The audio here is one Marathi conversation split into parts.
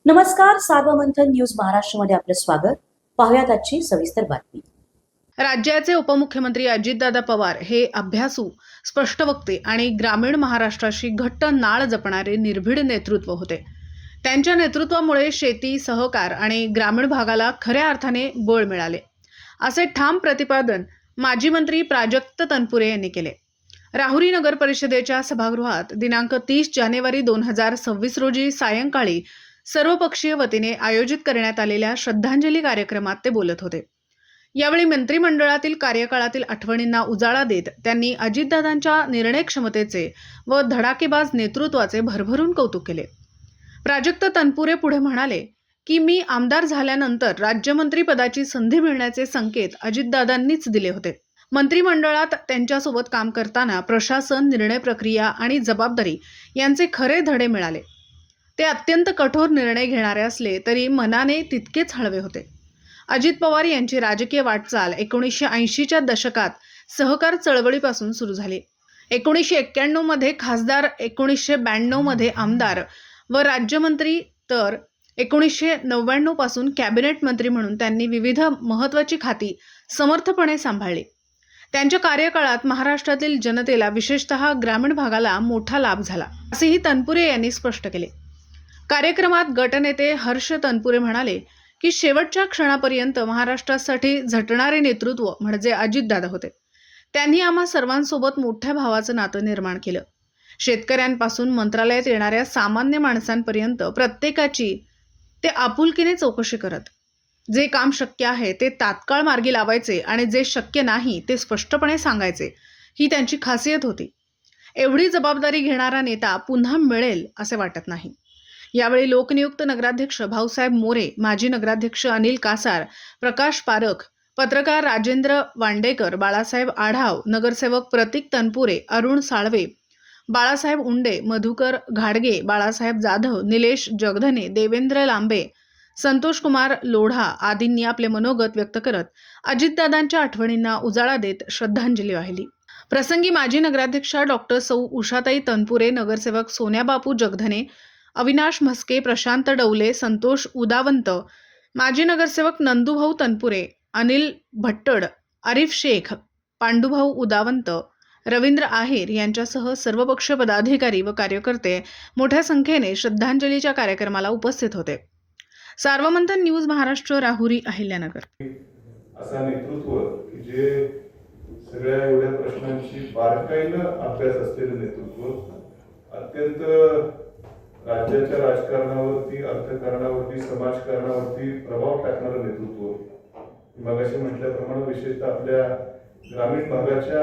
नमस्कार, सार्वमंथन न्यूज महाराष्ट्रमध्ये आपलं स्वागत. पाहुयात आजची सविस्तर बातमी. राज्याचे उपमुख्यमंत्री अजितदादा पवार हे अभ्यासू, स्पष्टवक्ते आणि ग्रामीण महाराष्ट्राशी घट्ट नाळ जपणारे निर्भीड नेतृत्व होते. त्यांच्या नेतृत्वामुळे शेती, सहकार आणि ग्रामीण भागाला खऱ्या अर्थाने बळ मिळाले, असे ठाम प्रतिपादन माजी मंत्री प्राजक्त तनपुरे यांनी केले. राहुरी नगर परिषदेच्या सभागृहात दिनांक 30 जानेवारी 2026 रोजी सायंकाळी सर्वपक्षीय वतीने आयोजित करण्यात आलेल्या श्रद्धांजली कार्यक्रमात ते बोलत होते. यावेळी मंत्रिमंडळातील कार्यकाळातील आठवणींना उजाळा देत त्यांनी अजितदादांच्या निर्णय क्षमतेचे व धडाकेबाज नेतृत्वाचे भरभरून कौतुक केले. प्राजक्त तनपुरे पुढे म्हणाले की मी आमदार झाल्यानंतर राज्यमंत्री पदाची संधी मिळण्याचे संकेत अजितदादांनीच दिले होते. मंत्रिमंडळात त्यांच्यासोबत काम करताना प्रशासन, निर्णय प्रक्रिया आणि जबाबदारी यांचे खरे धडे मिळाले. ते अत्यंत कठोर निर्णय घेणारे असले तरी मनाने तितकेच हळवे होते. अजित पवार यांची राजकीय वाटचाल 1980च्या दशकात सहकार चळवळीपासून सुरू झाली. 1991 मध्ये खासदार, 1992 मध्ये आमदार व राज्यमंत्री, तर 1999 पासून कॅबिनेट मंत्री म्हणून त्यांनी विविध महत्त्वाची खाती समर्थपणे सांभाळली. त्यांच्या कार्यकाळात महाराष्ट्रातील जनतेला, विशेषतः ग्रामीण भागाला मोठा लाभ झाला, असेही तनपुरे यांनी स्पष्ट केले. कार्यक्रमात गटनेते हर्ष तनपुरे म्हणाले की शेवटच्या क्षणापर्यंत महाराष्ट्रासाठी झटणारे नेतृत्व म्हणजे अजितदादा होते. त्यांनी आम्हा सर्वांसोबत मोठ्या भावाचं नातं निर्माण केलं. शेतकऱ्यांपासून मंत्रालयात येणाऱ्या सामान्य माणसांपर्यंत प्रत्येकाची ते आपुलकीने चौकशी करत. जे काम शक्य आहे ते तात्काळ मार्गी लावायचे आणि जे शक्य नाही ते स्पष्टपणे सांगायचे, ही त्यांची खासियत होती. एवढी जबाबदारी घेणारा नेता पुन्हा मिळेल असे वाटत नाही. यावेळी लोकनियुक्त नगराध्यक्ष भाऊसाहेब मोरे, माजी नगराध्यक्ष अनिल कासार, प्रकाश पारख, पत्रकार राजेंद्र वांडेकर, बाळासाहेब आढाव, नगरसेवक प्रतीक तनपुरे, अरुण साळवे, बाळासाहेब उंडे, मधुकर घाडगे, बाळासाहेब जाधव, निलेश जगधने, देवेंद्र लांबे, संतोष कुमार लोढा आदींनी आपले मनोगत व्यक्त करत अजितदादांच्या आठवणींना उजाळा देत श्रद्धांजली वाहिली. प्रसंगी माजी नगराध्यक्षा डॉक्टर सौ उषाताई तनपुरे, नगरसेवक सोन्याबापू जगधने, अविनाश म्हस्के, प्रशांत डवले, संतोष उदावंत, माजी नगरसेवक नंदूभाऊ तनपुरे, अनिल भट्टड, आरिफ शेख, पांडुभाऊ उदावंत, रवींद्र आहेर यांच्यासह सर्वपक्षीय पदाधिकारी व कार्यकर्ते मोठ्या संख्येने श्रद्धांजलीच्या कार्यक्रमाला उपस्थित होते. सार्वमंथन न्यूज महाराष्ट्र, राहुरी, अहिल्यानगर. असा नेतृत्व की जे सगळ्या एवढ्या प्रश्नांची बारकाईनं अभ्यास असलेलं नेतृत्व, अत्यंत राज्याच्या राजकारणावरती, अर्थकारणावरती, समाजकारणावरती प्रभाव टाकणारं नेतृत्व. मगाशी म्हटल्याप्रमाणे विशेषतः आपल्या ग्रामीण भागाच्या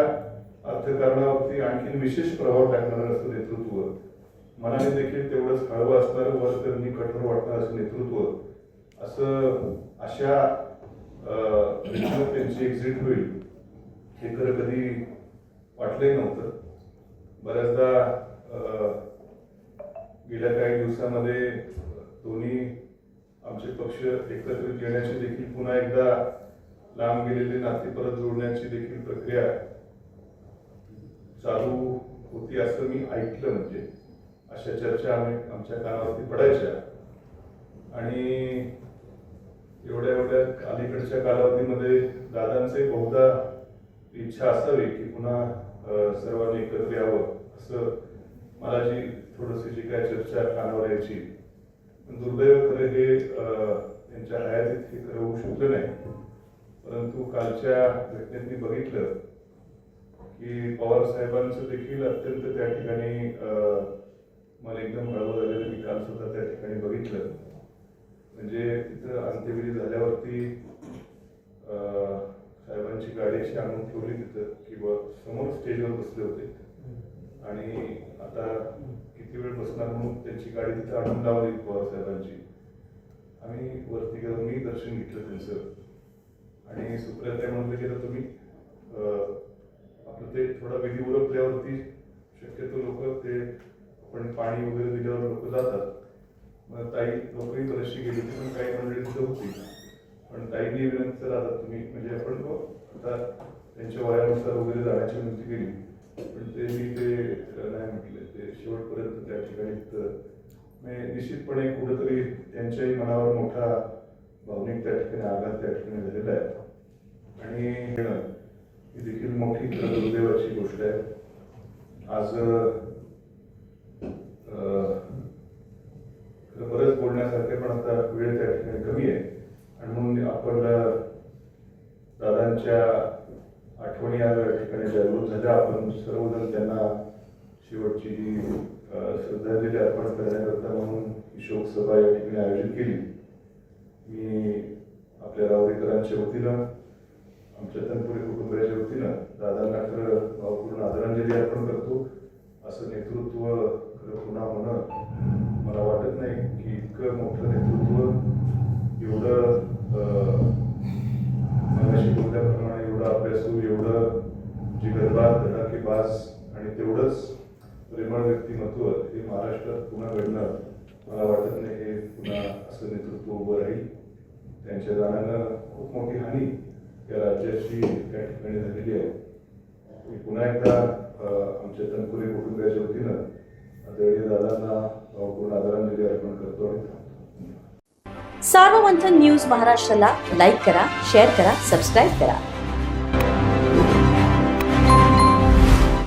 अर्थकारणावरती आणखी विशेष प्रभाव टाकणारं असं नेतृत्व, मनाने देखील तेवढंच हळवं असणारं, वरकरणी कठोर वाटणारं असं नेतृत्व, अशा त्यांची एक्झिट होईल हे तर कधी वाटलंही नव्हतं. बऱ्याचदा गेल्या काही दिवसामध्ये दोन्ही आमचे पक्ष एकत्रित येण्याची देखील, पुन्हा एकदा लांब गेलेले नाते परत जोडण्याची देखील प्रक्रिया चालू होती असं मी ऐकलं. म्हणजे अशा चर्चा आमच्या कानावरती पडायच्या. आणि एवढ्या अलीकडच्या कालावधीमध्ये दादांचे बहुधा इच्छा असावी की पुन्हा सर्वांनी एकत्र यावं, असं मला जी काय चर्चा कानावर यायची. पण दुर्दैव खरं हे त्यांच्या हयातीत हे खरं होऊ शकलं नाही. परंतु कालच्या घटनेत मी बघितलं की पवार साहेबांचं देखील अत्यंत त्या ठिकाणी मला एकदम हळवं झालेलं मी काल सुद्धा त्या ठिकाणी बघितलं. म्हणजे तिथं अंत्यविधी झाल्यावरती साहेबांची गाडी अशी आणून ठेवली तिथं, किंवा समोर स्टेजवर बसले होते आणि आता किती वेळ बसणार म्हणून त्यांची गाडी तिथं आणून लावली पवार साहेबांची. आम्ही वरती गेलो, मी दर्शन घेतलं त्यांचं. आणि सुप्रियाताई म्हणलं की तुम्ही आपलं ते थोडा विधी उरकल्यावरती शक्यतो लोक ते आपण पाणी वगैरे दिल्यावर लोक जातात. मग ताई लोकही बरेचशी गेली होती, पण काही मंडळी तिथं होती. पण ताईंनी विनंती तर आता तुम्ही म्हणजे आपण आता त्यांच्या वयानुसार वगैरे जाण्याची विनंती केली, पण ते मी ते नाही म्हटले. ते शेवटपर्यंत त्या ठिकाणी म्हणजे निश्चितपणे कुठेतरी त्यांच्याही मनावर मोठा भावनिक त्या ठिकाणी आघात त्या ठिकाणी झालेला आहे आणि ही देखील मोठी दुर्दैवाची गोष्ट आहे. आज बरंच बोलण्यासारखे पण आता वेळ त्या ठिकाणी कमी आहे आणि म्हणून आपण दादांच्या आठवणी या ठिकाणी जागृत झाल्या. आपण सर्वजण त्यांना शेवटची श्रद्धांजली अर्पण करण्याकरता म्हणून ही शोकसभा या ठिकाणी आयोजित केली. मी आपल्या रावरीकरांच्या वतीनं आमच्या तनपुरे कुटुंबियाच्या वतीनं दादांना खरं भावपूर्ण आदरांजली अर्पण करतो. असं नेतृत्व खरं पुन्हा होणं मला वाटत नाही की इतकं मोठं नेतृत्व एवढं मगाशी बोलल्याप्रमाणे एवढं अभ्यासू, एवढं जिगरबाज, धडाकेबाज आणि तेवढंच प्रेमळ व्यक्तिमत्व हे महाराष्ट्रात पुन्हा घडणं मला वाटत नाही. हे पुन्हा असं नेतृत्व उभं राहील. त्यांच्या जाण्यानं खूप मोठी हानी या राज्याची त्या ठिकाणी झालेली आहे. मी पुन्हा एकदा आमच्या तनपुरे कुटुंबियाच्या वतीनं आदरणीय दादांना भावपूर्ण आदरांजली अर्पण करतो आणि थांबतो. सार्वमंथन न्यूज महाराष्ट्राला लाईक करा, शेअर करा, सबस्क्राईब करा.